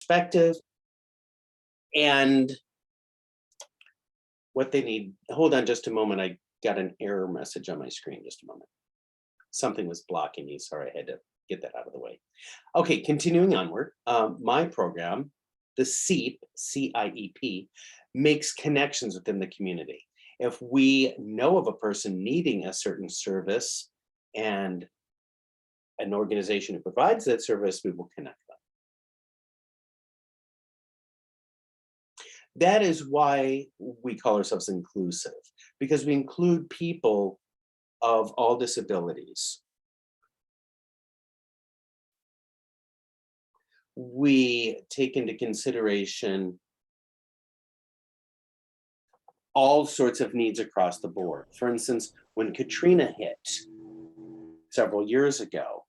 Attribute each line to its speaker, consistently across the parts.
Speaker 1: perspective and what they need. Hold on just a moment. I got an error message on my screen. Just a moment. Something was blocking me. Sorry, I had to get that out of the way. Okay, continuing onward. My program, the CIEP, CIEP, makes connections within the community. If we know of a person needing a certain service and an organization who provides that service, we will connect them. That is why we call ourselves inclusive, because we include people of all disabilities. We take into consideration all sorts of needs across the board. For instance, when Katrina hit several years ago,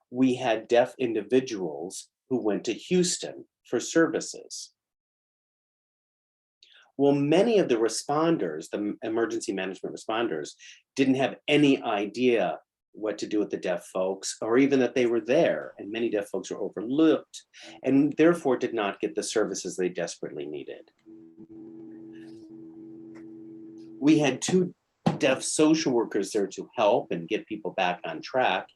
Speaker 1: we had deaf individuals who went to Houston for services. Well, many of the responders, the emergency management responders, didn't have any idea what to do with the deaf folks, or even that they were there, and many deaf folks were overlooked, and therefore did not get the services they desperately needed. We had 2 deaf social workers there to help and get people back on track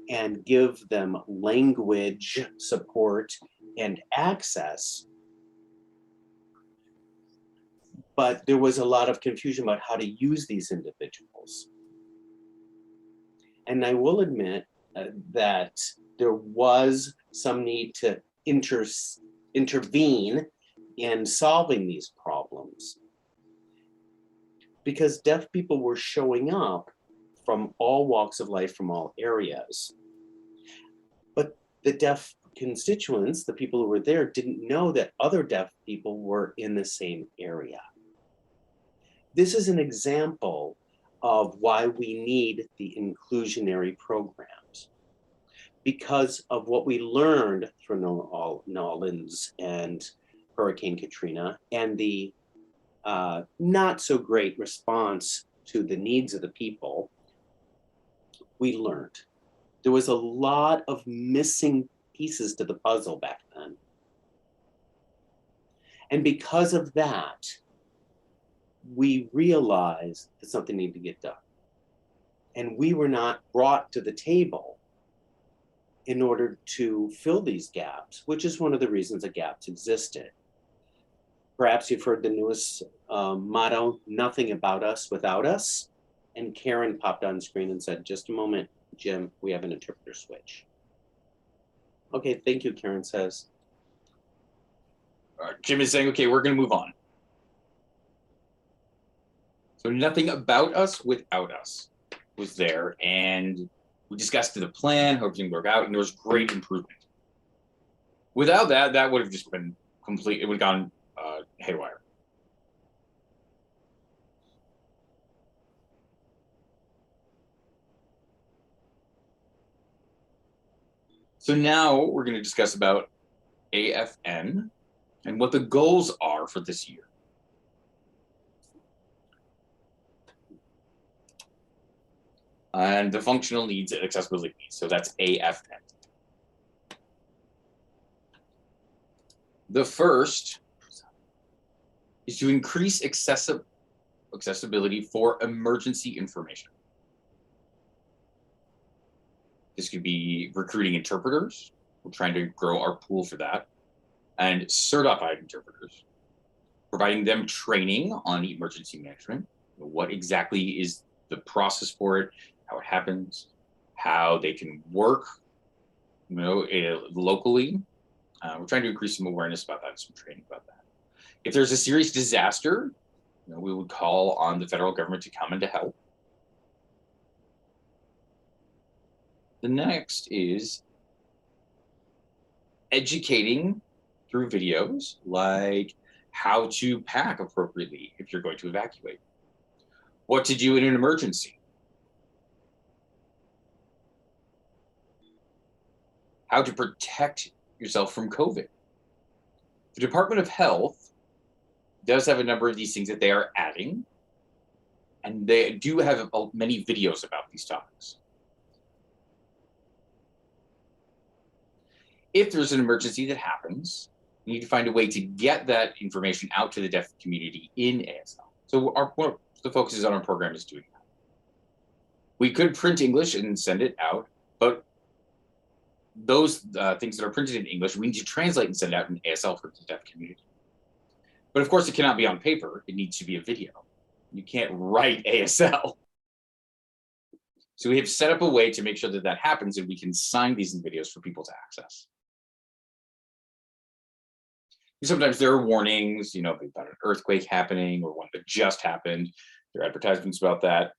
Speaker 1: and give them language support and access. But there was a lot of confusion about how to use these individuals. And I will admit that there was some need to intervene in solving these problems, because deaf people were showing up from all walks of life, from all areas. But the deaf constituents, the people who were there, didn't know that other deaf people were in the same area. This is an example of why we need the inclusionary programs, because of what we learned from New Orleans and Hurricane Katrina, and the not so great response to the needs of the people. We learned there was a lot of missing pieces to the puzzle back then. And because of that, we realized that something needed to get done. And we were not brought to the table in order to fill these gaps, which is one of the reasons the gaps existed. Perhaps you've heard the newest motto, "Nothing about us without us." And Karen popped on screen and said, "Just a moment, Jim, we have an interpreter switch." Okay, thank you, Karen says.
Speaker 2: Jim is saying, okay, we're going to move on. So nothing about us without us was there. And we discussed the plan, how everything worked out, and there was great improvement. Without that, that would have just been complete. It would have gone haywire. So now we're going to discuss about AFN and what the goals are for this year. And the functional needs and accessibility needs. So that's AFN. The first is to increase accessibility for emergency information. This could be recruiting interpreters. We're trying to grow our pool for that. And certified interpreters, providing them training on emergency management. What exactly is the process for it, how it happens, how they can work, locally. We're trying to increase some awareness about that, some training about that. If there's a serious disaster, we would call on the federal government to come and to help. The next is educating through videos, like how to pack appropriately if you're going to evacuate, what to do in an emergency, how to protect yourself from COVID. The Department of Health does have a number of these things that they are adding, and they do have many videos about these topics. If there's an emergency that happens, We need to find a way to get that information out to the deaf community in ASL. So the focus is on our program is doing that. We could print English and send it out, but those things that are printed in English, we need to translate and send out in ASL for the deaf community. But of course, it cannot be on paper. It needs to be a video. You can't write ASL. So we have set up a way to make sure that that happens, and we can sign these in videos for people to access. Sometimes there are warnings, about an earthquake happening or one that just happened. There are advertisements about that,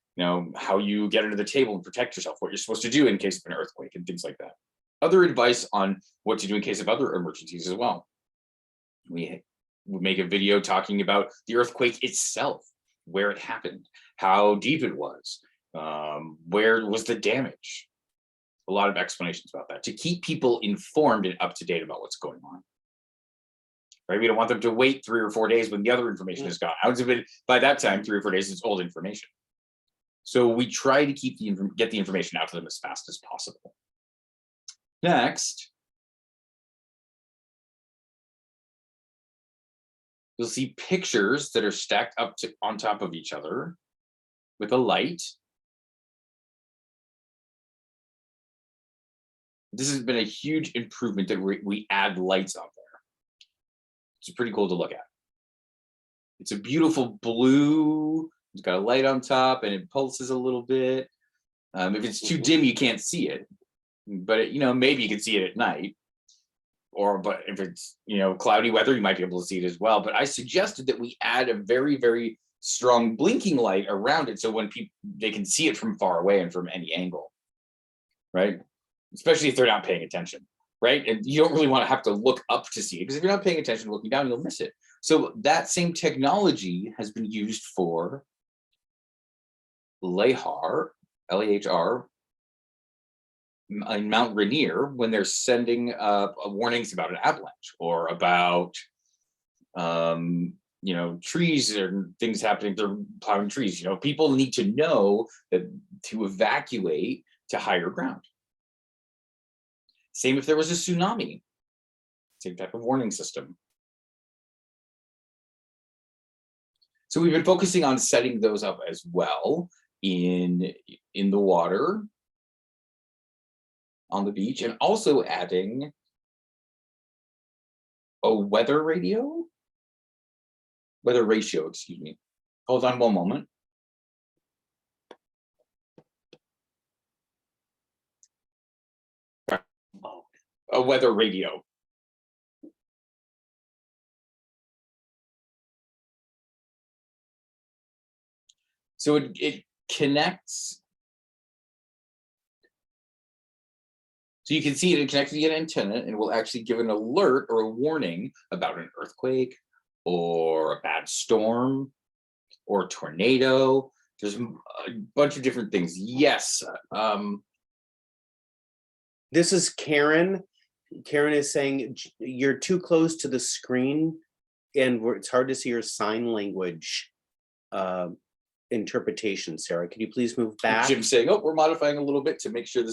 Speaker 2: how you get under the table and protect yourself, what you're supposed to do in case of an earthquake and things like that. Other advice on what to do in case of other emergencies as well. We make a video talking about the earthquake itself, where it happened, how deep it was, where was the damage. A lot of explanations about that to keep people informed and up to date about what's going on. Right? We don't want them to wait 3 or 4 days when the other information is gone. By that time, 3 or 4 days is old information. So we try to get the information out to them as fast as possible. Next, you'll see pictures that are stacked up on top of each other with a light. This has been a huge improvement that we add lights on there. It's pretty cool to look at. It's a beautiful blue. It's got a light on top and it pulses a little bit. If it's too dim, you can't see it. But maybe you can see it at night. But if it's cloudy weather, you might be able to see it as well. But I suggested that we add a very, very strong blinking light around it, so when they can see it from far away and from any angle, right? Especially if they're not paying attention, right? And you don't really want to have to look up to see it, because if you're not paying attention, looking down, you'll miss it. So that same technology has been used for LAHAR, L-A-H-R, in Mount Rainier, when they're sending warnings about an avalanche or about trees and things happening. They're plowing trees. People need to know that to evacuate to higher ground. Same if there was a tsunami. Same type of warning system. So we've been focusing on setting those up as well in the water, on the beach, and also adding a weather ratio, excuse me. Hold on one moment. A weather radio. So it connects. So you can see it connects to an antenna and will actually give an alert or a warning about an earthquake or a bad storm or a tornado. There's a bunch of different things. Yes.
Speaker 1: This is Karen. Karen is saying you're too close to the screen and it's hard to see your sign language interpretation. Sarah, can you please move back?
Speaker 2: Jim's saying, we're modifying a little bit to make sure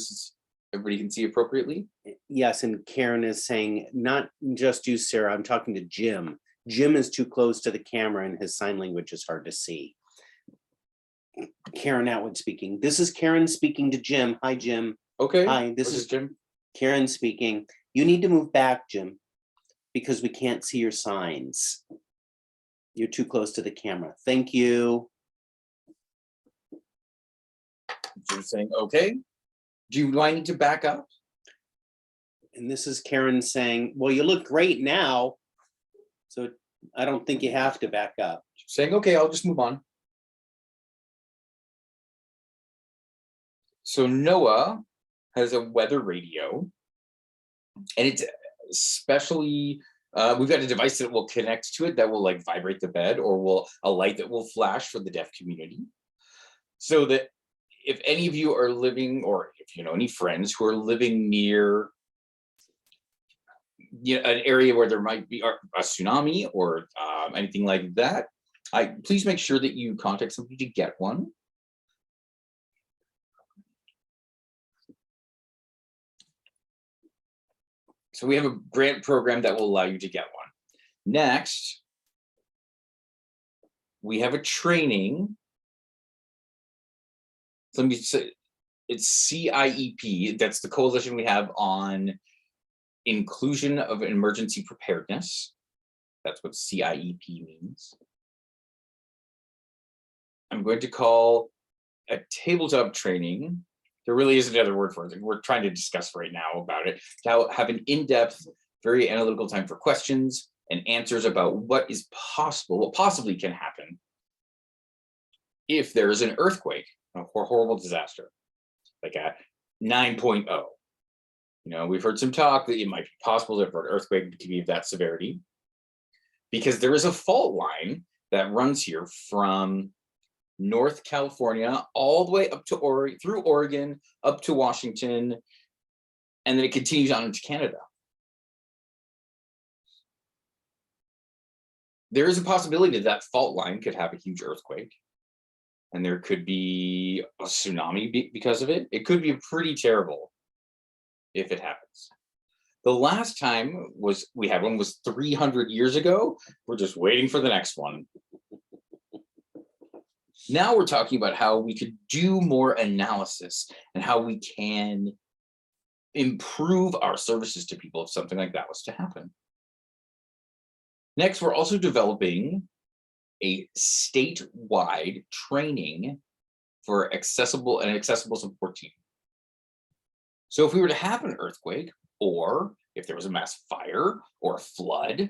Speaker 2: everybody can see appropriately.
Speaker 1: Yes, and Karen is saying, not just you, Sarah, I'm talking to Jim. Jim is too close to the camera and his sign language is hard to see. Karen Atwood speaking. This is Karen speaking to Jim. Hi, Jim.
Speaker 2: Okay.
Speaker 1: Hi, this is
Speaker 2: Jim.
Speaker 1: Karen speaking. You need to move back, Jim, because we can't see your signs. You're too close to the camera. Thank you.
Speaker 2: Jim's saying, okay. Do I need to back up?
Speaker 1: And this is Karen saying, well, you look great now, so I don't think you have to back up.
Speaker 2: Saying, okay, I'll just move on. So Noah has a weather radio, and it's especially, we've got a device that will connect to it that will like vibrate the bed, or a light that will flash for the deaf community. So that if any of you are living, or if you know any friends who are living near an area where there might be a tsunami or anything like that, please make sure that you contact somebody to get one. So we have a grant program that will allow you to get one. Next, we have a training. Let me say, it's CIEP. That's the coalition we have on inclusion of emergency preparedness. That's what CIEP means. I'm going to call a tabletop training. There really isn't another word for it. We're trying to discuss right now about it. To have an in-depth, very analytical time for questions and answers about what is possible, what possibly can happen if there is an earthquake, a horrible disaster, like a 9.0. You know, we've heard some talk that it might be possible for an earthquake to be of that severity, because there is a fault line that runs here from North California all the way up to Oregon, through Oregon, up to Washington, and then it continues on into Canada. There is a possibility that that fault line could have a huge earthquake, and there could be a tsunami because of it. It could be pretty terrible if it happens. The last time we had one was 300 years ago. We're just waiting for the next one. Now we're talking about how we could do more analysis and how we can improve our services to people if something like that was to happen. Next, we're also developing a statewide training for accessible support team. So if we were to have an earthquake, or if there was a mass fire or a flood,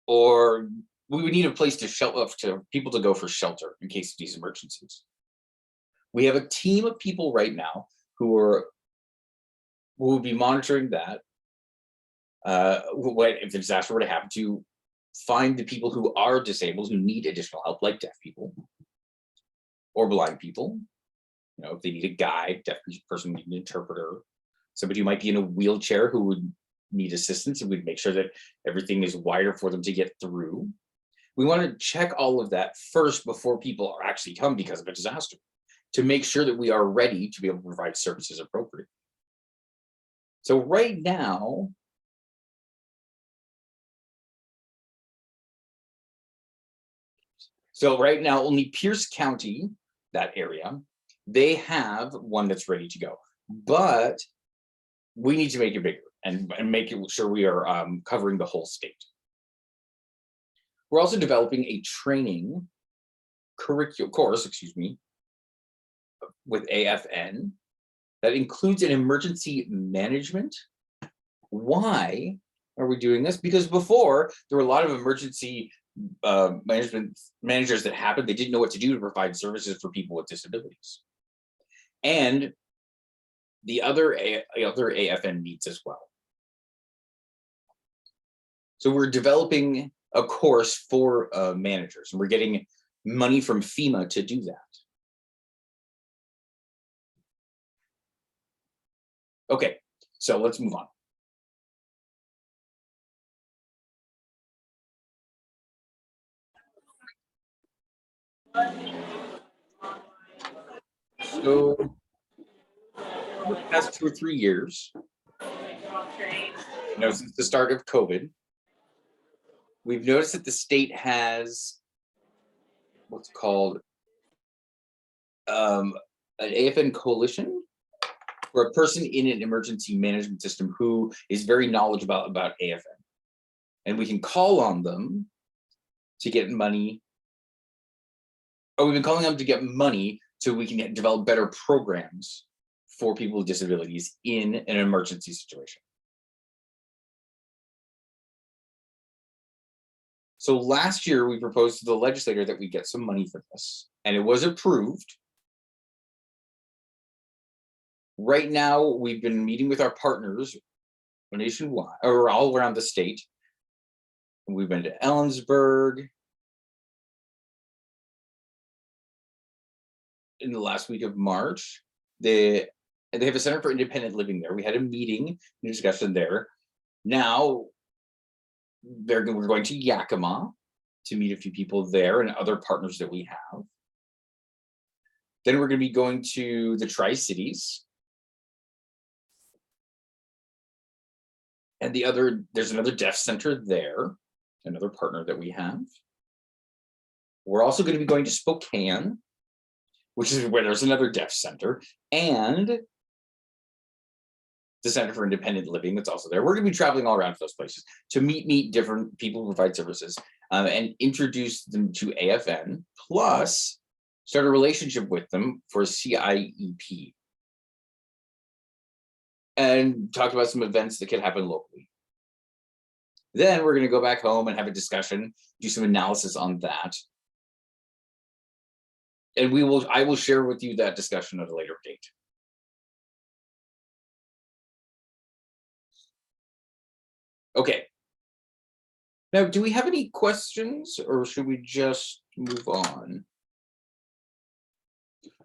Speaker 2: or we would need a place to shelter, to people to go for shelter in case of these emergencies. We have a team of people right now who will be monitoring that. If the disaster were to happen, to find the people who are disabled, who need additional help, like deaf people or blind people. You know, if they need a guide, deaf person need an interpreter, somebody who might be in a wheelchair who would need assistance, and we'd make sure that everything is wider for them to get through. We want to check all of that first before people are actually come because of a disaster, to make sure that we are ready to be able to provide services appropriately. So right now, only Pierce County, that area, they have one that's ready to go, but we need to make it bigger and make it sure we are covering the whole state. We're also developing a training course, with AFN that includes an emergency management. Why are we doing this? Because before, there were a lot of emergency management managers that happened. They didn't know what to do to provide services for people with disabilities. And the other AFN needs as well. So we're developing a course for managers, and we're getting money from FEMA to do that. Okay, so let's move on. So the past 2 or 3 years, since the start of COVID, we've noticed that the state has what's called an AFN coalition, for a person in an emergency management system who is very knowledgeable about AFN. And we can call on them to get money. We've been calling on them to get money so we can develop better programs for people with disabilities in an emergency situation. So last year, we proposed to the legislator that we get some money for this, and it was approved. Right now, we've been meeting with our partners nationwide, or all around the state. We've been to Ellensburg in the last week of March. They have a Center for Independent Living there. We had a meeting, a discussion there. Now, we're going to Yakima to meet a few people there and other partners that we have. Then we're going to be going to the Tri-Cities. And there's another deaf center there, another partner that we have. We're also going to be going to Spokane, which is where there's another deaf center, and the Center for Independent Living that's also there. We're going to be traveling all around to those places to meet different people who provide services and introduce them to AFN, plus start a relationship with them for CIEP. And talk about some events that could happen locally. Then we're going to go back home and have a discussion, do some analysis on that. And I will share with you that discussion at a later date. Okay. Now, do we have any questions, or should we just move on?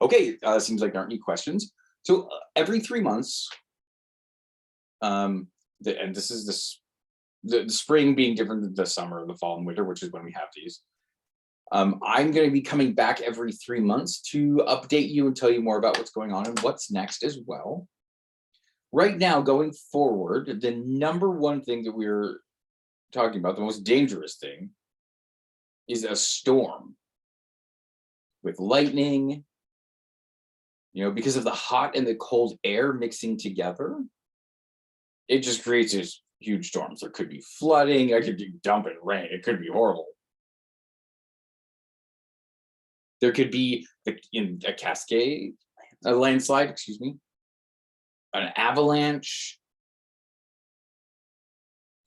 Speaker 2: Okay, seems like there aren't any questions. So every 3 months, and this is the spring being different than the summer, the fall and winter, which is when we have these. I'm going to be coming back every 3 months to update you and tell you more about what's going on and what's next as well. Right now, going forward, the number one thing that we're talking about, the most dangerous thing, is a storm with lightning, because of the hot and the cold air mixing together. It just creates these huge storms. There could be flooding, there could be dumping rain, it could be horrible. There could be a cascade, a landslide, excuse me, an avalanche.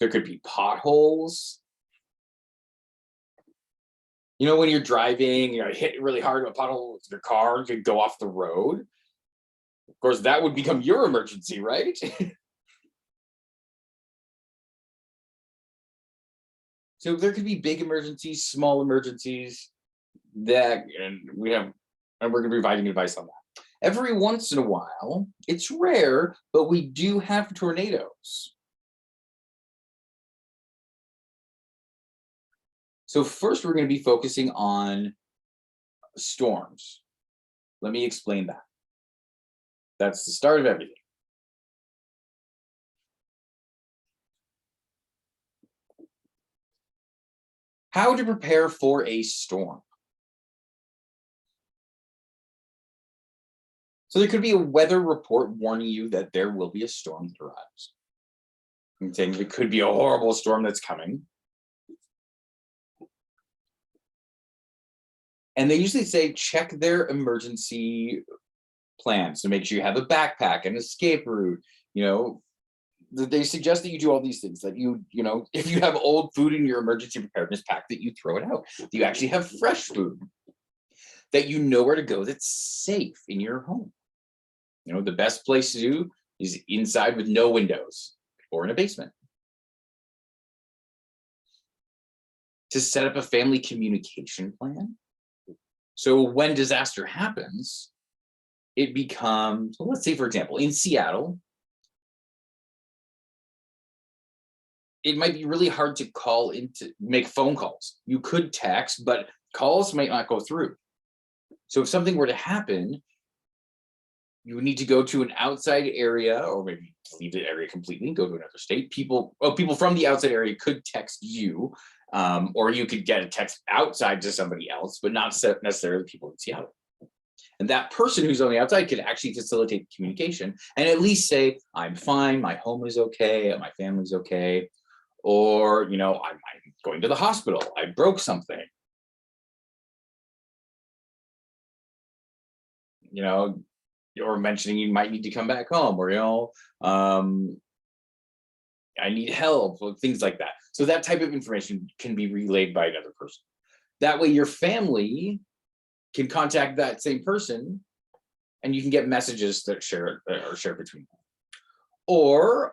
Speaker 2: There could be potholes. When you're driving, hit really hard, a pothole with your car could go off the road. Of course, that would become your emergency, right? So there could be big emergencies, small emergencies, and we're going to be providing advice on that. Every once in a while, it's rare, but we do have tornadoes. So first, we're going to be focusing on storms. Let me explain that. That's the start of everything. How to prepare for a storm. So there could be a weather report warning you that there will be a storm that arrives. I'm saying it could be a horrible storm that's coming. And they usually say check their emergency plans to make sure you have a backpack, an escape route. They suggest that you do all these things, that if you have old food in your emergency preparedness pack, that you throw it out. That you actually have fresh food, that you know where to go that's safe in your home. The best place to do is inside with no windows or in a basement. To set up a family communication plan. So when disaster happens, it becomes, let's say, for example, in Seattle, it might be really hard to make phone calls. You could text, but calls might not go through. So if something were to happen, you would need to go to an outside area, or maybe leave the area completely and go to another state. People from the outside area could text you, or you could get a text outside to somebody else, but not necessarily people in Seattle. And that person who's on the outside could actually facilitate communication and at least say, I'm fine, my home is okay, my family's okay, or, I'm going to the hospital, I broke something. Or mentioning you might need to come back home, or, I need help, or things like that. So that type of information can be relayed by another person. That way your family can contact that same person and you can get messages that are shared between them. Or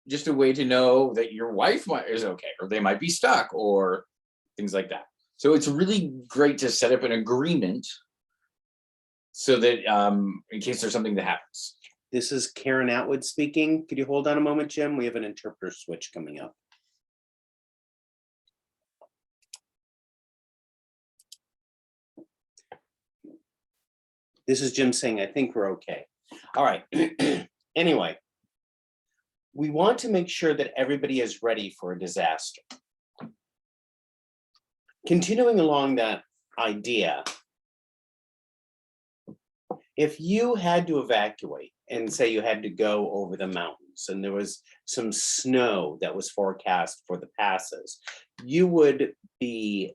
Speaker 2: just a way to know that your wife is okay, or they might be stuck, or things like that. So it's really great to set up an agreement so that in case there's something that happens.
Speaker 1: This is Karen Atwood speaking. Could you hold on a moment, Jim? We have an interpreter switch coming up. This is Jim saying, I think we're okay. All right. Anyway, We want to make sure that everybody is ready for a disaster. Continuing along that idea, if you had to evacuate and say you had to go over the mountains and there was some snow that was forecast for the passes, you would be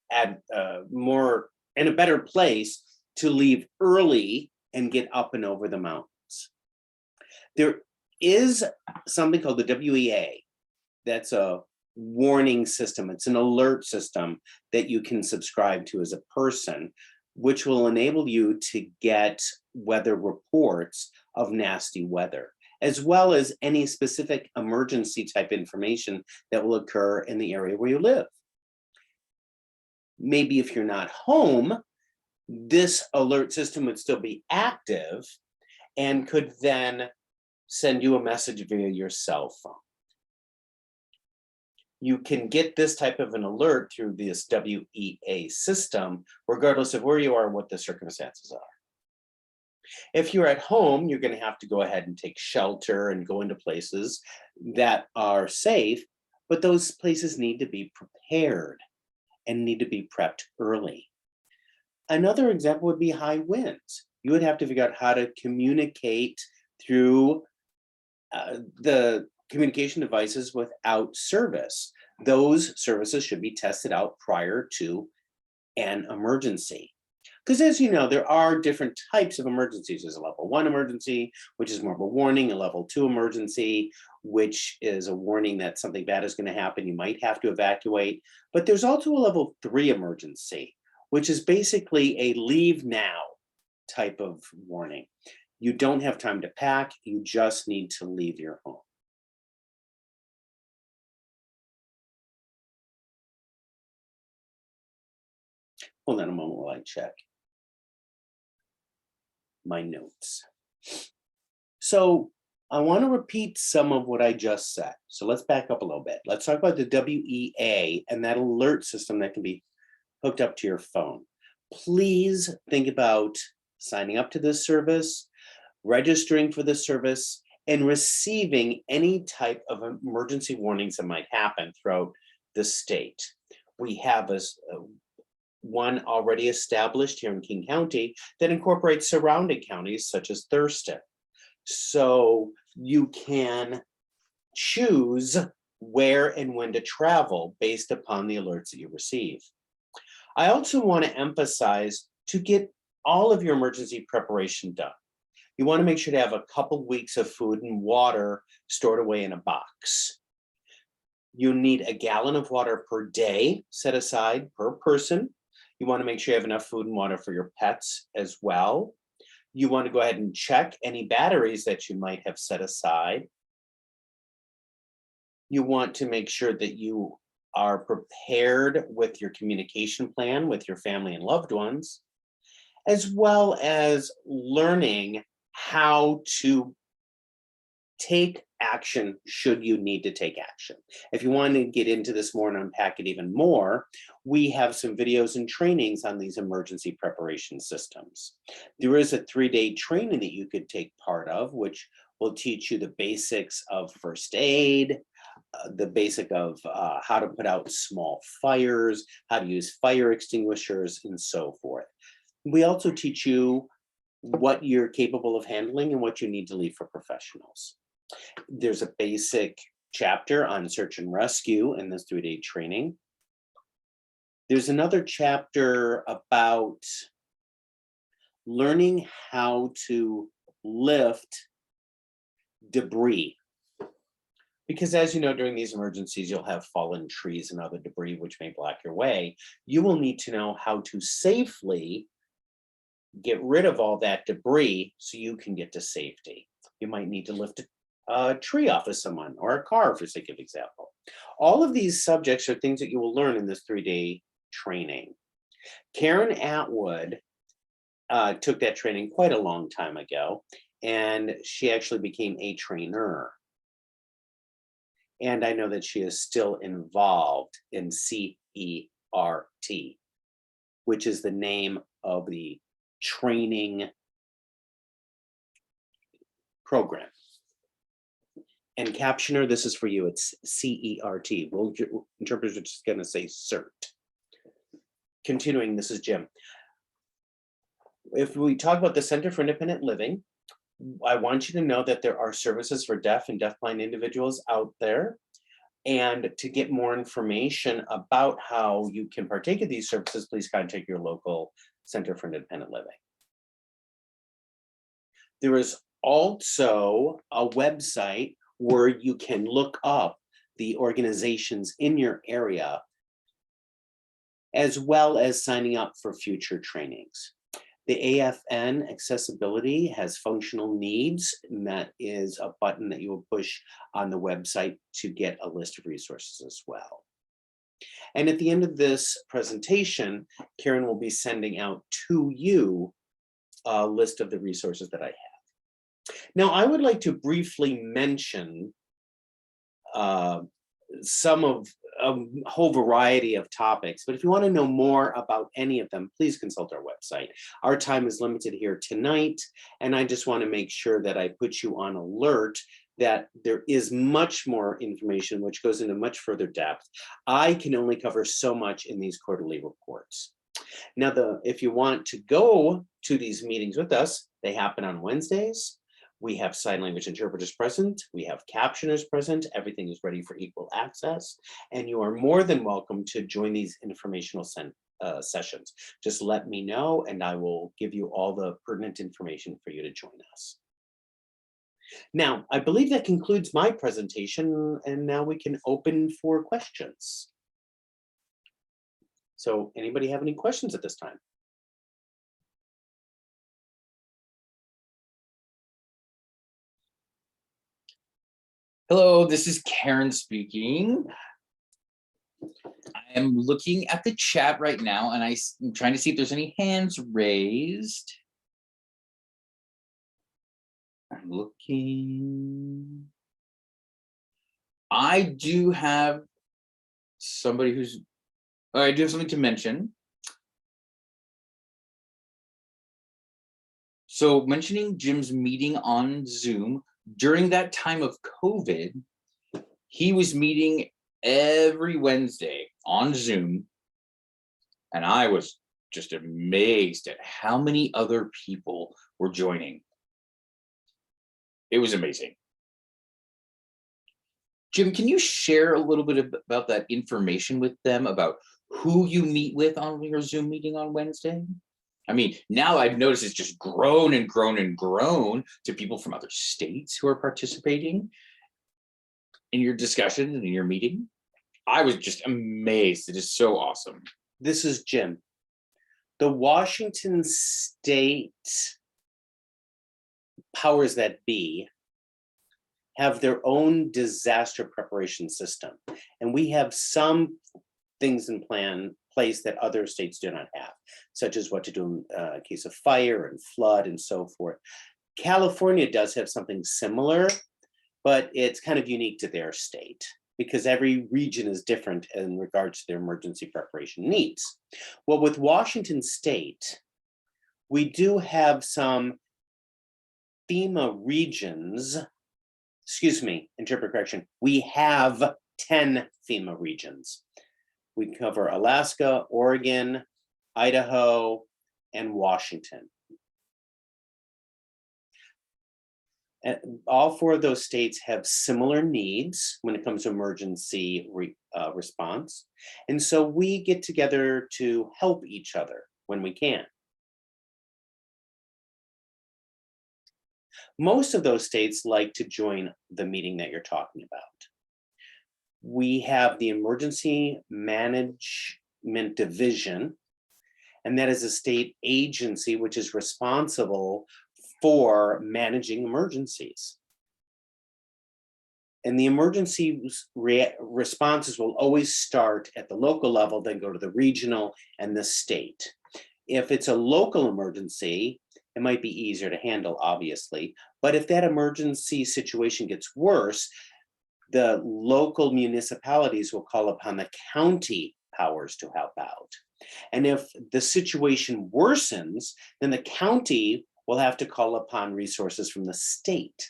Speaker 1: at in a better place to leave early and get up and over the mountains. There is something called the WEA. That's a warning system. It's an alert system that you can subscribe to as a person, which will enable you to get weather reports of nasty weather, as well as any specific emergency type information that will occur in the area where you live. Maybe if you're not home, this alert system would still be active and could then send you a message via your cell phone. You can get this type of an alert through this WEA system, regardless of where you are and what the circumstances are. If you're at home, you're going to have to go ahead and take shelter and go into places that are safe, but those places need to be prepared and need to be prepped early. Another example would be high winds. You would have to figure out how to communicate through the communication devices without service. Those services should be tested out prior to an emergency. Because as you know, there are different types of emergencies. There's a level 1 emergency, which is more of a warning, a level 2 emergency, which is a warning that something bad is going to happen. You might have to evacuate. But there's also a level 3 emergency, which is basically a leave now type of warning. You don't have time to pack, you just need to leave your home. Hold on a moment while I check my notes. So I want to repeat some of what I just said. So let's back up a little bit. Let's talk about the WEA and that alert system that can be hooked up to your phone. Please think about signing up to this service, registering for this service, and receiving any type of emergency warnings that might happen throughout the state. We have one already established here in King County that incorporates surrounding counties such as Thurston. So you can choose where and when to travel based upon the alerts that you receive. I also want to emphasize to get all of your emergency preparation done. You want to make sure to have a couple weeks of food and water stored away in a box. You need a gallon of water per day set aside per person. You want to make sure you have enough food and water for your pets as well. You want to go ahead and check any batteries that you might have set aside. You want to make sure that you are prepared with your communication plan with your family and loved ones, as well as learning how to take action should you need to take action. If you want to get into this more and unpack it even more, we have some videos and trainings on these emergency preparation systems. There is a 3-day training that you could take part of, which will teach you the basics of first aid, the basic of how to put out small fires, how to use fire extinguishers, and so forth. We also teach you what you're capable of handling and what you need to leave for professionals. There's a basic chapter on search and rescue in this 3-day training. There's another chapter about learning how to lift debris. Because as you know, during these emergencies, you'll have fallen trees and other debris which may block your way. You will need to know how to safely get rid of all that debris so you can get to safety. You might need to lift a tree off of someone or a car, for sake of example. All of these subjects are things that you will learn in this 3-day training. Karen Atwood took that training quite a long time ago, and she actually became a trainer. And I know that she is still involved in CERT, which is the name of the training program. And captioner, this is for you, it's CERT. Well, interpreters are just gonna say CERT. Continuing, this is Jim. If we talk about the Center for Independent Living, I want you to know that there are services for deaf and deafblind individuals out there. And to get more information about how you can partake of these services, please contact your local Center for Independent Living. There is also a website where you can look up the organizations in your area, as well as signing up for future trainings. The AFN accessibility has functional needs, and that is a button that you will push on the website to get a list of resources as well. And at the end of this presentation, Karen will be sending out to you a list of the resources that I have. Now, I would like to briefly mention some of a whole variety of topics, but if you want to know more about any of them, please consult our website. Our time is limited here tonight, and I just want to make sure that I put you on alert that there is much more information which goes into much further depth. I can only cover so much in these quarterly reports. Now, if you want to go to these meetings with us, they happen on Wednesdays. We have sign language interpreters present. We have captioners present. Everything is ready for equal access. And you are more than welcome to join these informational sessions. Just let me know and I will give you all the pertinent information for you to join us. Now, I believe that concludes my presentation, and now we can open for questions. So anybody have any questions at this time?
Speaker 2: Hello, this is Karen speaking. I am looking at the chat right now, and I'm trying to see if there's any hands raised. I'm looking. I do have somebody who's, I do have something to mention. So mentioning Jim's meeting on Zoom, during that time of COVID, he was meeting every Wednesday on Zoom. And I was just amazed at how many other people were joining. It was amazing. Jim, can you share a little bit about that information with them about who you meet with on your Zoom meeting on Wednesday? I mean, now I've noticed it's just grown and grown and grown to people from other states who are participating in your discussion and in your meeting. I was just amazed. It is so awesome.
Speaker 1: This is Jim. The Washington State powers that be have their own disaster preparation system. And we have some things in place that other states do not have, such as what to do in case of fire and flood and so forth. California does have something similar, but it's kind of unique to their state because every region is different in regards to their emergency preparation needs. Well, with Washington State, we do have some FEMA regions, interpret correction. We have 10 FEMA regions. We cover Alaska, Oregon, Idaho, and Washington. And all four of those states have similar needs when it comes to emergency response. And so we get together to help each other when we can. Most of those states like to join the meeting that you're talking about. We have the Emergency Management Division, and that is a state agency which is responsible for managing emergencies. And the emergency responses will always start at the local level, then go to the regional and the state. If it's a local emergency, it might be easier to handle, obviously. But if that emergency situation gets worse, the local municipalities will call upon the county powers to help out. And if the situation worsens, then the county will have to call upon resources from the state.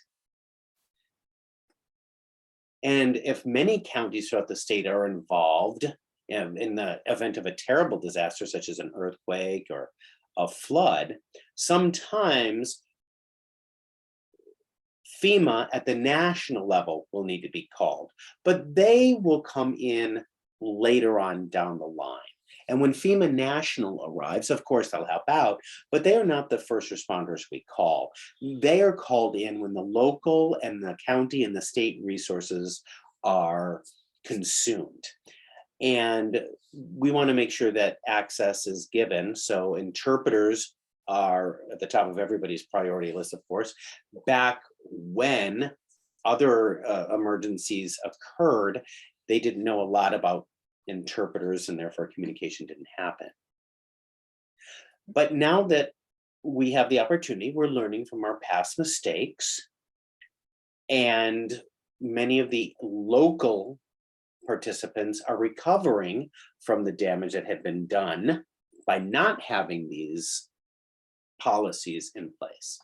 Speaker 1: And if many counties throughout the state are involved in the event of a terrible disaster, such as an earthquake or a flood, sometimes FEMA at the national level will need to be called, but they will come in later on down the line. And when FEMA National arrives, of course, they'll help out, but they are not the first responders we call. They are called in when the local and the county and the state resources are consumed. And we want to make sure that access is given. So interpreters are at the top of everybody's priority list, of course. Back when other emergencies occurred, they didn't know a lot about interpreters, and therefore communication didn't happen. But now that we have the opportunity, we're learning from our past mistakes, and many of the local participants are recovering from the damage that had been done by not having these policies in place.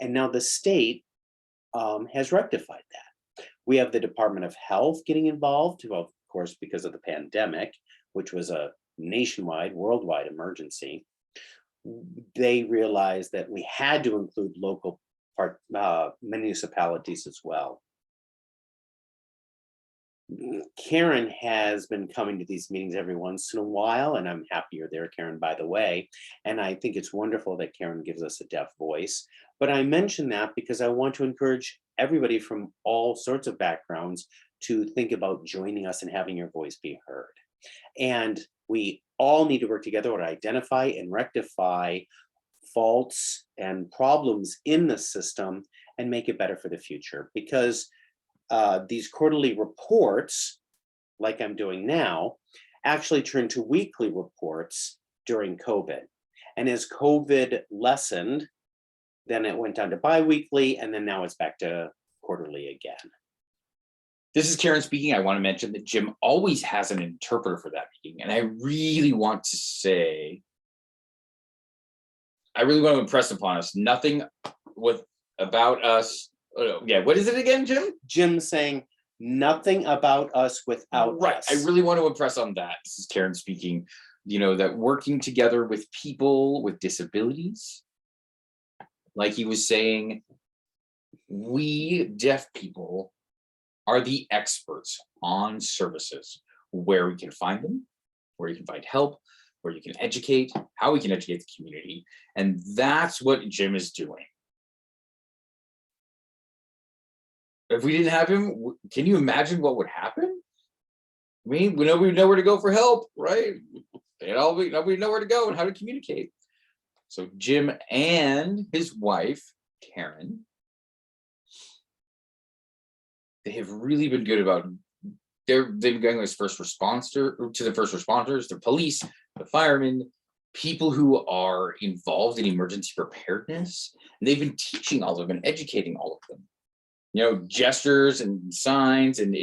Speaker 1: And now the state has rectified that. We have the Department of Health getting involved, well, of course, because of the pandemic, which was a nationwide, worldwide emergency. They realized that we had to include local municipalities as well. Karen has been coming to these meetings every once in a while, and I'm happy you're there, Karen, by the way. And I think it's wonderful that Karen gives us a deaf voice. But I mention that because I want to encourage everybody from all sorts of backgrounds to think about joining us and having your voice be heard. And we all need to work together to identify and rectify faults and problems in the system and make it better for the future. Because these quarterly reports, like I'm doing now, actually turned to weekly reports during COVID. And as COVID lessened, then it went down to bi-weekly, and then now it's back to quarterly again.
Speaker 2: This is Karen speaking. I want to mention that Jim always has an interpreter for that meeting. And I really want to say, I really want to impress upon us, nothing about us. Yeah, what is it again, Jim?
Speaker 1: Jim saying nothing about us without
Speaker 2: right.
Speaker 1: us.
Speaker 2: I really want to impress on that. This is Karen speaking. You know, that working together with people with disabilities, like he was saying, we deaf people are the experts on services, where we can find them, where you can find help, where you can educate, how we can educate the community. And that's what Jim is doing. If we didn't have him, can you imagine what would happen? I mean, we know where to go for help, right? We know where to go and how to communicate. So Jim and his wife, Karen, they have really been good about, they've been going with to the first responders, the police, the firemen, people who are involved in emergency preparedness. And they've been teaching all of them and educating all of them. You know, gestures and signs, and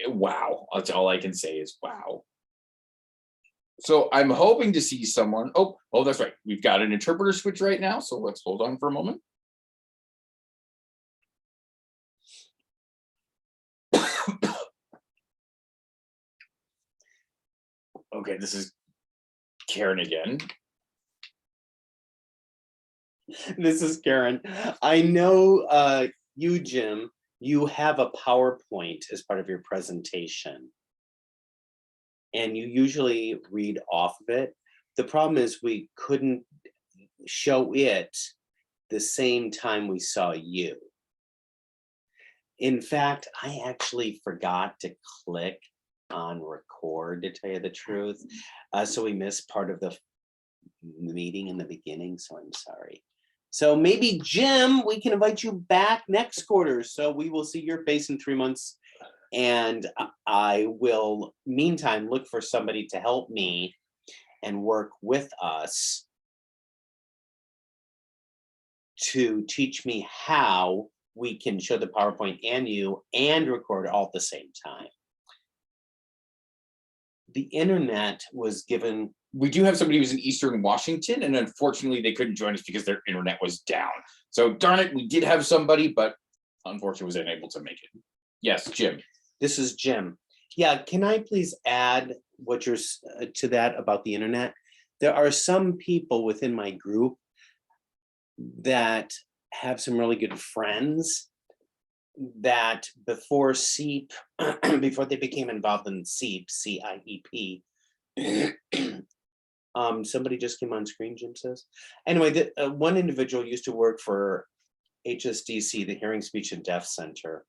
Speaker 2: wow. That's all I can say is wow. So I'm hoping to see someone. Oh, that's right. We've got an interpreter switch right now. So let's hold on for a moment. Okay, this is Karen again.
Speaker 1: This is Karen. I know you, Jim, you have a PowerPoint as part of your presentation. And you usually read off of it. The problem is we couldn't show it the same time we saw you. In fact, I actually forgot to click on record, to tell you the truth. So we missed part of the meeting in the beginning, so I'm sorry. So maybe, Jim, we can invite you back next quarter. So we will see your face in 3 months. And I will, meantime, look for somebody to help me and work with us to teach me how we can show the PowerPoint and you and record all at the same time. The internet was given.
Speaker 2: We do have somebody who's in Eastern Washington, and unfortunately they couldn't join us because their internet was down. So darn it, we did have somebody, but unfortunately was unable to make it. Yes, Jim.
Speaker 1: This is Jim. Yeah, can I please add what you're to that about the internet? There are some people within my group that have some really good friends that before CIEP, before they became involved in CIEP, CIEP, somebody just came on screen, Jim says. Anyway, one individual used to work for HSDC, the Hearing, Speech, and Deaf Center.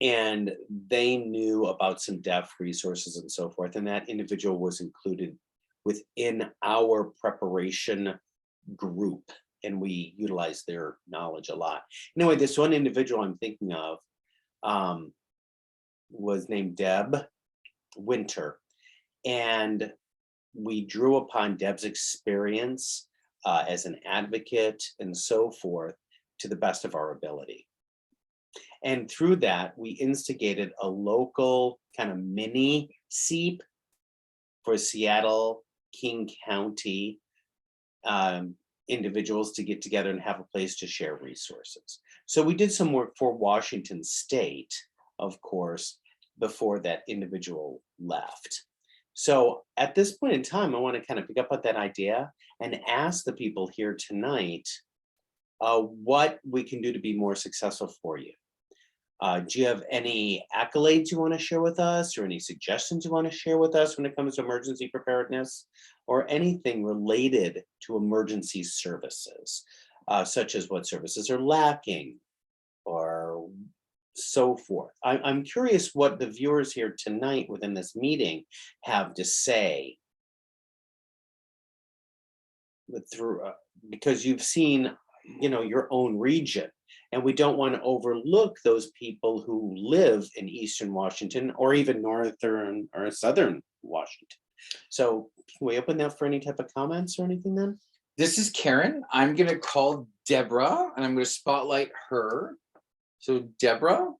Speaker 1: And they knew about some deaf resources and so forth. And that individual was included within our preparation group. And we utilized their knowledge a lot. Anyway, this one individual I'm thinking of was named Deb Winter. And we drew upon Deb's experience as an advocate and so forth to the best of our ability. And through that, we instigated a local kind of mini CIEP for Seattle, King County individuals to get together and have a place to share resources. So we did some work for Washington State, of course, before that individual left. So at this point in time, I want to kind of pick up on that idea and ask the people here tonight what we can do to be more successful for you. Do you have any accolades you want to share with us, or any suggestions you want to share with us when it comes to emergency preparedness, or anything related to emergency services, such as what services are lacking or so forth? I'm curious what the viewers here tonight within this meeting have to say because you've seen, your own region. And we don't want to overlook those people who live in Eastern Washington or even Northern or Southern Washington. So can we open that for any type of comments or anything then?
Speaker 2: This is Karen. I'm going to call Deborah and I'm going to spotlight her. So Deborah.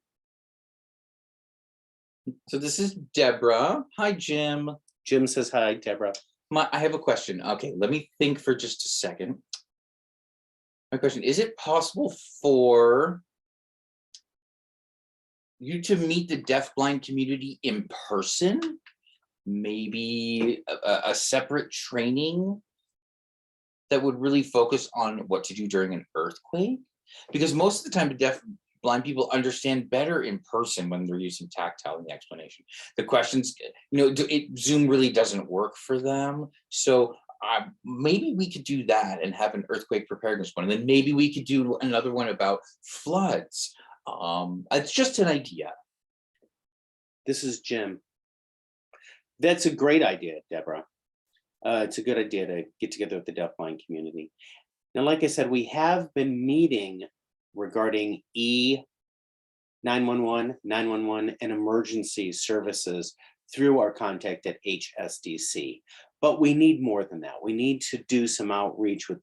Speaker 2: So this is Deborah. Hi, Jim.
Speaker 1: Jim says hi, Deborah.
Speaker 2: I have a question. Okay, let me think for just a second. My question, is it possible for you to meet the deafblind community in person? Maybe a separate training that would really focus on what to do during an earthquake? Because most of the time, deafblind people understand better in person when they're using tactile in the explanation. The questions, Zoom really doesn't work for them. So maybe we could do that and have an earthquake preparedness one, and then maybe we could do another one about floods. It's just an idea.
Speaker 1: This is Jim. That's a great idea, Deborah. It's a good idea to get together with the deafblind community. Now, like I said, we have been meeting regarding E911, 911, and emergency services through our contact at HSDC. But we need more than that. We need to do some outreach with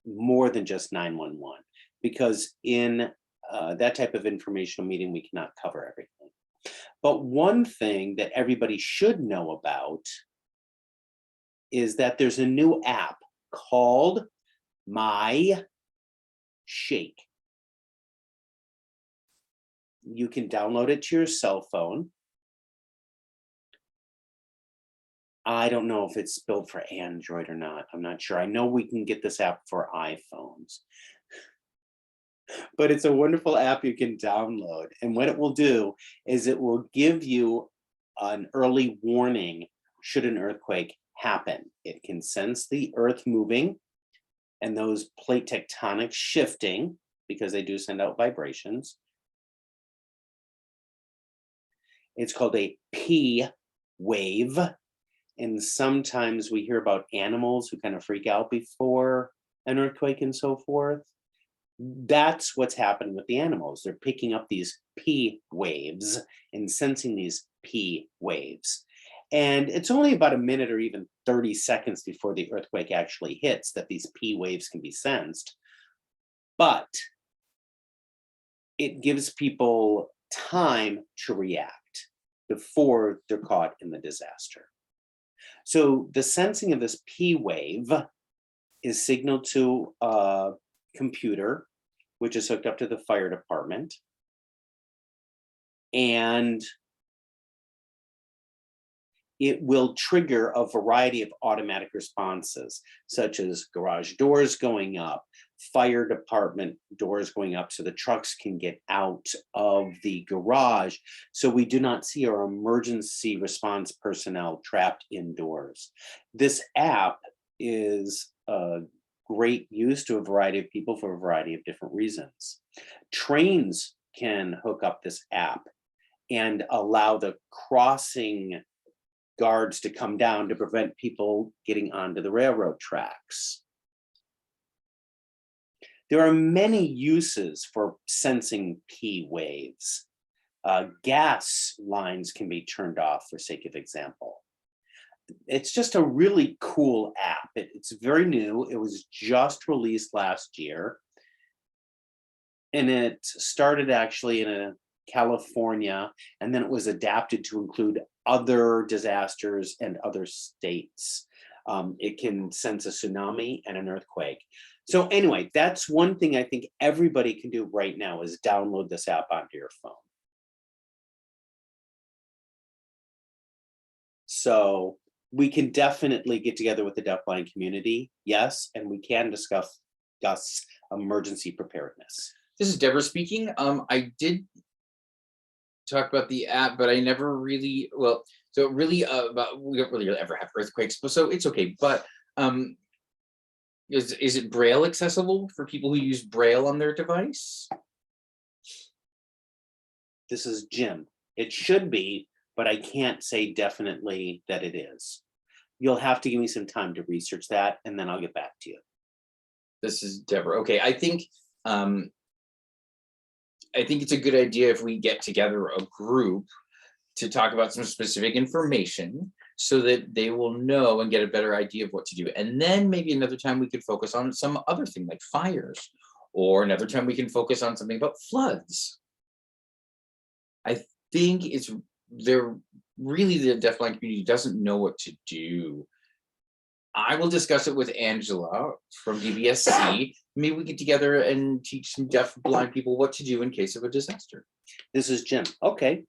Speaker 1: more than just 911, because in that type of informational meeting, we cannot cover everything. But one thing that everybody should know about is that there's a new app called My Shake. You can download it to your cell phone. I don't know if it's built for Android or not. I'm not sure. I know we can get this app for iPhones. But it's a wonderful app you can download. And what it will do is it will give you an early warning should an earthquake happen. It can sense the earth moving and those plate tectonics shifting, because they do send out vibrations. It's called a P wave. And sometimes we hear about animals who kind of freak out before an earthquake and so forth. That's what's happening with the animals. They're picking up these P waves and sensing these P waves. And it's only about a minute or even 30 seconds before the earthquake actually hits that these P waves can be sensed. But it gives people time to react before they're caught in the disaster. So the sensing of this P wave is signaled to a computer, which is hooked up to the fire department. And it will trigger a variety of automatic responses, such as garage doors going up, fire department doors going up so the trucks can get out of the garage, so we do not see our emergency response personnel trapped indoors. This app is a great use to a variety of people for a variety of different reasons. Trains can hook up this app and allow the crossing guards to come down to prevent people getting onto the railroad tracks. There are many uses for sensing P waves. Gas lines can be turned off, for sake of example. It's just a really cool app. It's very new. It was just released last year. And it started actually in California, and then it was adapted to include other disasters and other states. It can sense a tsunami and an earthquake. So anyway, that's one thing I think everybody can do right now is download this app onto your phone. So we can definitely get together with the deafblind community, yes, and we can discuss emergency preparedness.
Speaker 2: This is Deborah speaking. I did talk about the app, but I never really, well, so really about, we don't really ever have earthquakes, so it's okay. But is it Braille accessible for people who use Braille on their device?
Speaker 1: This is Jim. It should be, but I can't say definitely that it is. You'll have to give me some time to research that, and then I'll get back to you.
Speaker 2: This is Deborah. Okay, I think it's a good idea if we get together a group to talk about some specific information so that they will know and get a better idea of what to do. And then maybe another time we could focus on some other thing like fires, or another time we can focus on something about floods. I think the deafblind community doesn't know what to do. I will discuss it with Angela from WSAD. Maybe we get together and teach some deaf blind people what to do in case of a disaster.
Speaker 1: This is Jim. Okay.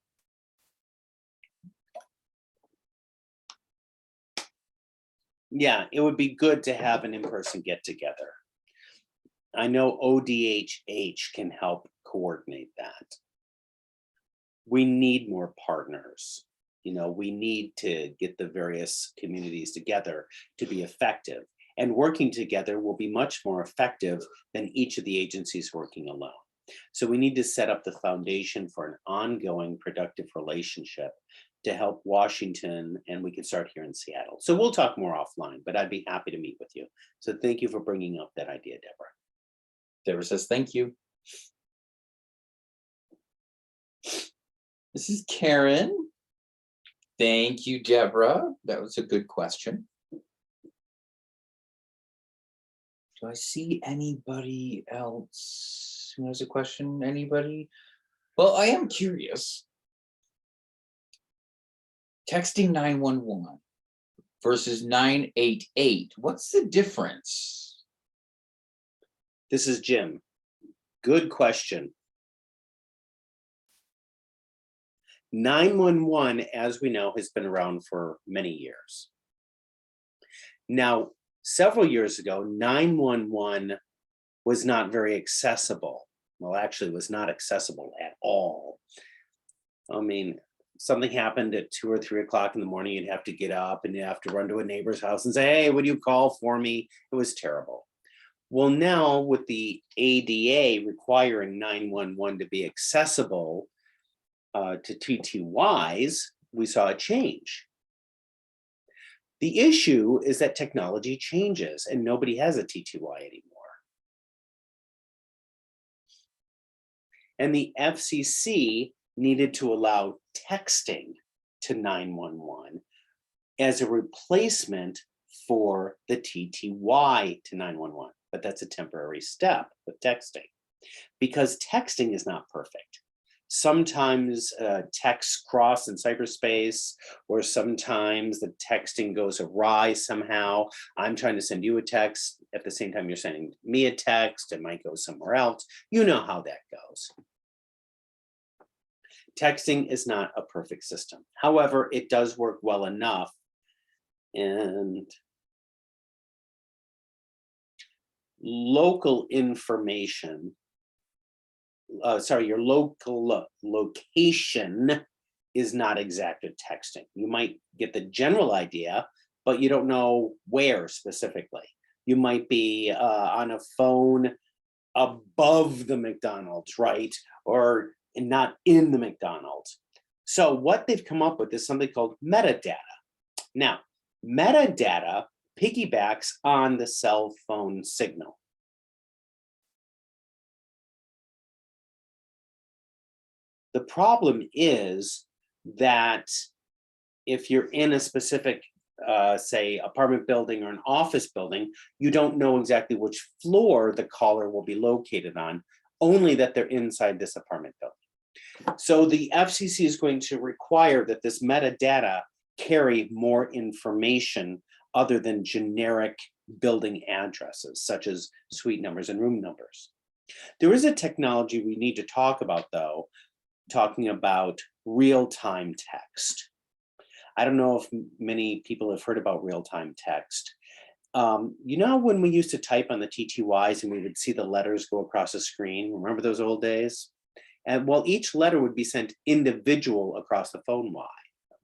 Speaker 1: Yeah, it would be good to have an in-person get-together. I know ODHH can help coordinate that. We need more partners. You know, we need to get the various communities together to be effective. And working together will be much more effective than each of the agencies working alone. So we need to set up the foundation for an ongoing productive relationship to help Washington, and we can start here in Seattle. So we'll talk more offline, but I'd be happy to meet with you. So thank you for bringing up that idea, Deborah.
Speaker 2: Deborah says, thank you. This is Karen. Thank you, Deborah. That was a good question. Do I see anybody else who has a question? Anybody? Well, I am curious. Texting 911 versus 988. What's the difference?
Speaker 1: This is Jim. Good question. 911, as we know, has been around for many years. Now, several years ago, 911 was not very accessible. Well, actually, it was not accessible at all. I mean, something happened at 2 or 3 o'clock in the morning, you'd have to get up and you'd have to run to a neighbor's house and say, hey, would you call for me? It was terrible. Well, now with the ADA requiring 911 to be accessible to TTYs, we saw a change. The issue is that technology changes and nobody has a TTY anymore. And the FCC needed to allow texting to 911 as a replacement for the TTY to 911. But that's a temporary step with texting because texting is not perfect. Sometimes texts cross in cyberspace, or sometimes the texting goes awry somehow. I'm trying to send you a text at the same time you're sending me a text. It might go somewhere else. You know how that goes. Texting is not a perfect system. However, it does work well enough. And local information, your local location is not exacted texting. You might get the general idea, but you don't know where specifically. You might be on a phone above the McDonald's, right? Or not in the McDonald's. So what they've come up with is something called metadata. Now, metadata piggybacks on the cell phone signal. The problem is that if you're in a specific, say, apartment building or an office building, you don't know exactly which floor the caller will be located on, only that they're inside this apartment building. So the FCC is going to require that this metadata carry more information other than generic building addresses, such as suite numbers and room numbers. There is a technology we need to talk about, though, talking about real-time text. I don't know if many people have heard about real-time text. You know when we used to type on the TTYs and we would see the letters go across the screen? Remember those old days? And well, each letter would be sent individual across the phone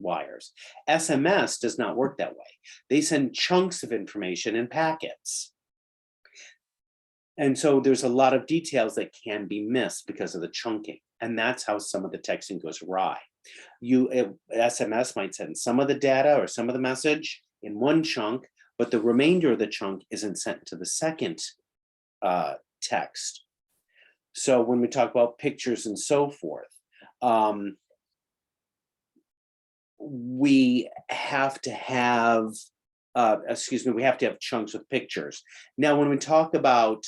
Speaker 1: wires. SMS does not work that way. They send chunks of information in packets. And so there's a lot of details that can be missed because of the chunking. And that's how some of the texting goes awry. SMS might send some of the data or some of the message in one chunk, but the remainder of the chunk isn't sent to the second text. So when we talk about pictures and so forth, we have to have, we have to have chunks with pictures. Now, when we talk about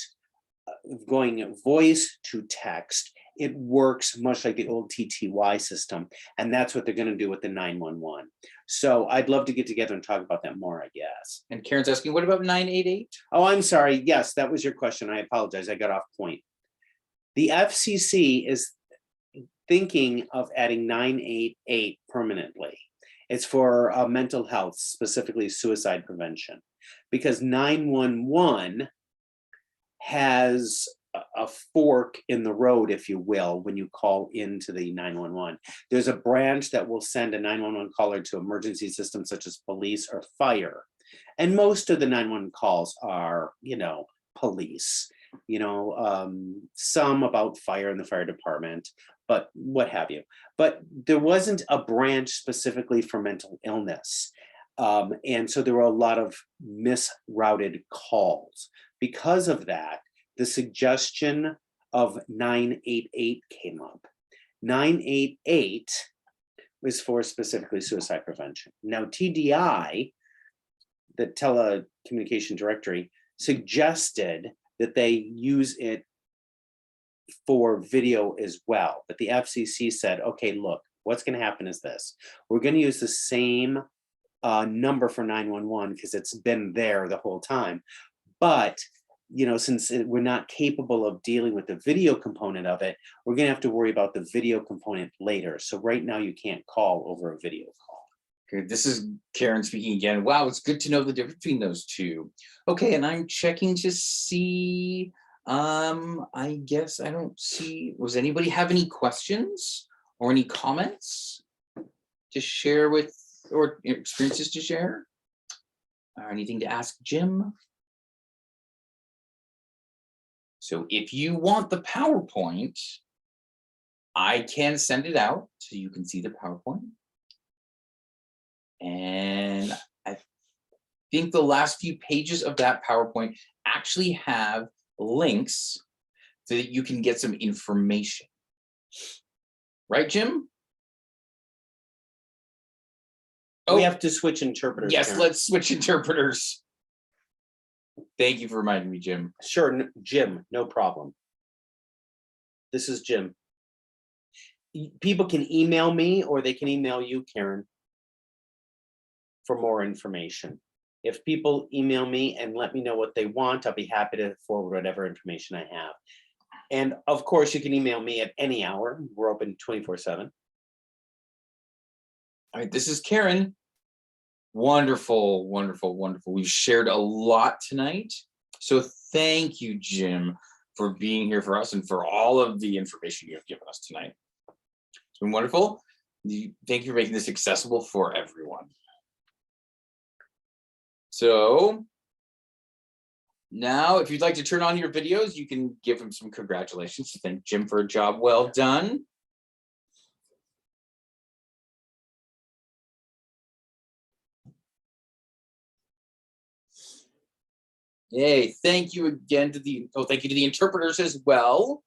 Speaker 1: going voice to text, it works much like the old TTY system, and that's what they're going to do with the 911. So I'd love to get together and talk about that more, I guess.
Speaker 2: And Karen's asking, what about 988?
Speaker 1: Oh, I'm sorry. Yes, that was your question. I apologize. I got off point. The FCC is thinking of adding 988 permanently. It's for mental health, specifically suicide prevention, because 911 has a fork in the road, if you will, when you call into the 911. There's a branch that will send a 911 caller to emergency systems such as police or fire. And most of the 911 calls are, police, some about fire in the fire department, but what have you. But there wasn't a branch specifically for mental illness. And so there were a lot of misrouted calls. Because of that, the suggestion of 988 came up. 988 was for specifically suicide prevention. Now, TDI, the telecommunication directory, suggested that they use it for video as well. But the FCC said, okay, look, what's going to happen is this. We're going to use the same number for 911 because it's been there the whole time. But since we're not capable of dealing with the video component of it, we're going to have to worry about the video component later. So right now you can't call over a video call.
Speaker 2: Okay, this is Karen speaking again. Wow, it's good to know the difference between those two. Okay, and I'm checking to see, I guess I don't see, does anybody have any questions or any comments to share with, or experiences to share? Or anything to ask Jim? So if you want the PowerPoint, I can send it out so you can see the PowerPoint. And I think the last few pages of that PowerPoint actually have links so that you can get some information. Right, Jim?
Speaker 1: We have to switch interpreters.
Speaker 2: Yes,
Speaker 1: Karen.
Speaker 2: let's switch interpreters. Thank you for reminding me, Jim.
Speaker 1: Sure, Jim, no problem. This is Jim. people can email me or they can email you, Karen, for more information. If people email me and let me know what they want, I'll be happy to forward whatever information I have. And of course, you can email me at any hour. We're open 24/7.
Speaker 2: All right, this is Karen. Wonderful, wonderful, wonderful. We've shared a lot tonight. So thank you, Jim, for being here for us and for all of the information you have given us tonight. It's been wonderful. Thank you for making this accessible for everyone. So now, if you'd like to turn on your videos, you can give him some congratulations to thank Jim for a job well done. Yay, thank you again to thank you to the interpreters as well.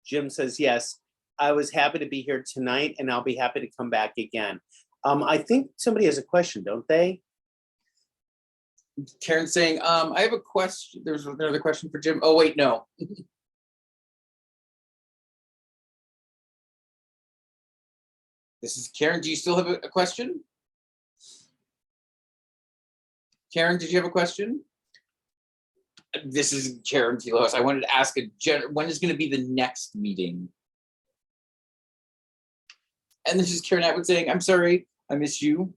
Speaker 1: Jim says, yes, I was happy to be here tonight and I'll be happy to come back again. I think somebody has a question, don't they?
Speaker 2: Karen's saying, I have a question. There's another question for Jim. Oh, wait, no. This is Karen. Do you still have a question? Karen, did you have a question? This is Karen Tilos. I wanted to ask when is going to be the next meeting? And this is Karen Atwood saying, I'm sorry, I miss you.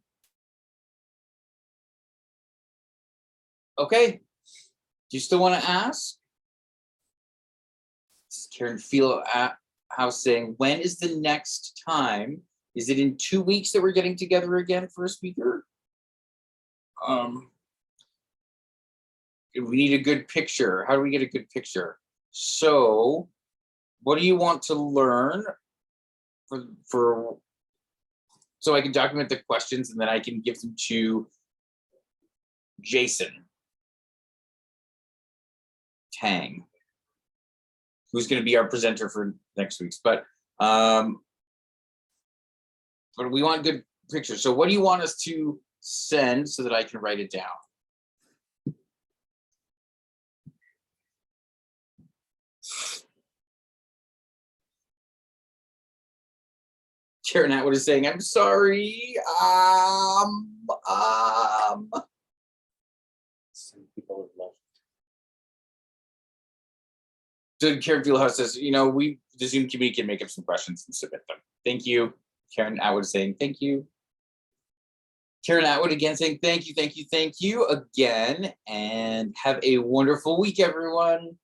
Speaker 2: Okay. Do you still want to ask? This is Karen Philo House saying, when is the next time? Is it in 2 weeks that we're getting together again for a speaker? We need a good picture. How do we get a good picture? So what do you want to learn so I can document the questions and then I can give them to Jason Tang, who's going to be our presenter for next week's. But we want good pictures. So what do you want us to send so that I can write it down? Karen Atwood is saying, I'm sorry.
Speaker 1: Some people have left.
Speaker 2: So Karen Fieldhouse says, the Zoom community can make up some questions and submit them. Thank you. Karen Atwood is saying, thank you. Karen Atwood again saying, thank you again, and have a wonderful week, everyone.